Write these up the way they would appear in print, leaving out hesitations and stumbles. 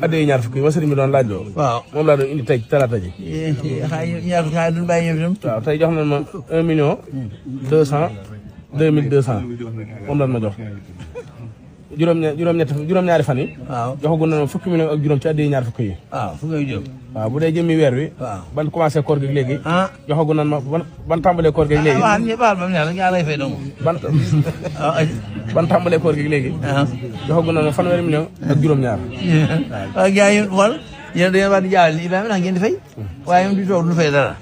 addee ñaar fukki yi ma sëriñ bi doon laaj loo. waaw moom laa doon indi tey talaata ji. ñaar fukki duñ bàyyi ñoom itam. waaw tey jox nañ ma 1 million 200 2200 moom lañ ma jox. juróom-ñaari fan yi. waaw joxagu na ma fukki million ak juróom ci addee ñaar fukki yi. waaw fu ngay jëm. waaw bu dee jëmmi weer wi. waaw ban commencé koor gi léegi. ah joxagu nan ma ban tàmbalee koor gi léegi. waaw ñu baal ba mu neex rek yaa lay fay dong. ban tàmbalee koor gi léegi. joxagu nan ma fanweeri million ak juróom-ñaar. waaw gars yi xool yéen da ngeen war di jaawale ni Ibrahima ndax ngeen di fay. waaye moom du toog du fay dara.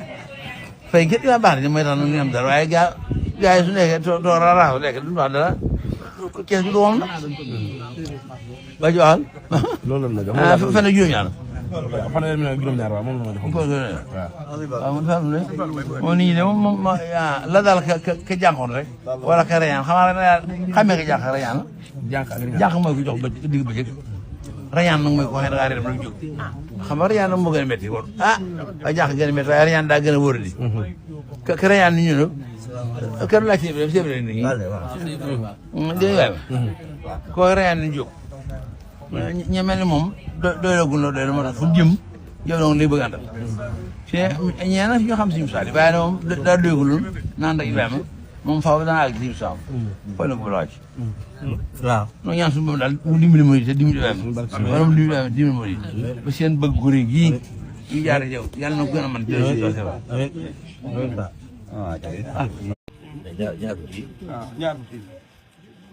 fay képp yaa baax na mooy tax ñu am dara waaye gars yi su nekkee too raraaw lekk duñu wax dara kees gi du woom na. ba ci waxal. loolu la ma jox fan ak juróom-ñaar. fanweeri million ak juróom-ñaar waaw moom la ma jox. waaw man fàttali ne moom nit ñi de moom la daal ka jànkoon rek. wala ka rayaan xamee ka jànk rayaan. jànk mooy ko jox ba digg bëccëg. rayaan nag mooy ko waxee da ngaa réer ba jóg. xam nga rayaan nag moo gën a métti woon waaye jànk gën a métti waaye rayaan daa gën a wóor di. ka rayaan ni ñu ne kenn laaj si bi rek nit ñi. dégg nga koo rayaan ni jóg. ñe mel ni moom doy la gun la doy la moo tax fu jëm yow donc lay bëgg a àndal te ñee nag ñoo xam si misaal yi waaye moom daa doygul naan ak Ibrahima moom faaw dana àgg si misaal fooy na ko la wàcc waaw noo ñaan suñu boobu daal mu dimbali mooy te dimbali Ibrahima wala mu dimbali mooy ba seen bëgg gu rëy gii ñu jaar yow yàlla na ko gën a mën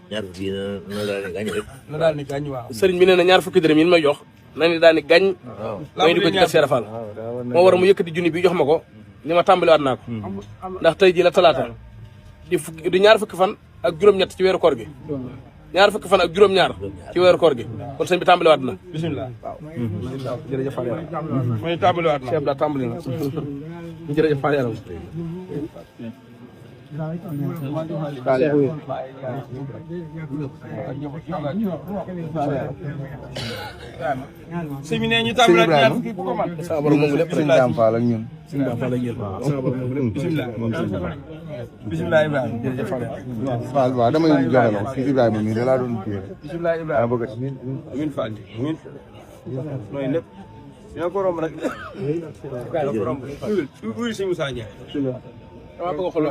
ñaar fukki na daal di gañ rek. na daal di gañ waaw. sëriñ bi nee na ñaar fukki dërëm yi may jox na ni daal di gañ. may di ko ci def Seera Fall moo war mu yëkkati junni bi jox ma ko ni ma tàmbaliwaat naa ko. ndax tey jii la talaata di ñaar fukki fan ak juróom-ñett ci weeru koor gi. ñaar fukki fan ak juróom-ñaar ci weeru koor gi kon sëñ bi tàmbaliwaat na. bisimilah waaw. jërëjëf Fall Yaram. mooy tàmbaliwaat na. chef da tàmbali na. jërëjëf Fall Yaram. sëñ bi nee ñu tàmbali ñaar fukki bu ko mat. saa borom moom lépp sëñ Dame Fall ak ñun. sëñ Dame Fall ak yéen waaw saa borom moom lépp. bisimilah bisimilah Ibrahima. jërëjëf Fall Fall waaw dama leen joxe la si Ibrahima mii da laa doon kii rek. bisimilah Ibrahima bëgg amiin Fall amiin nooy lépp dina ko romb rek dina ko romb. uy sëñ Moussa Ndiaye. dama bëgg a xool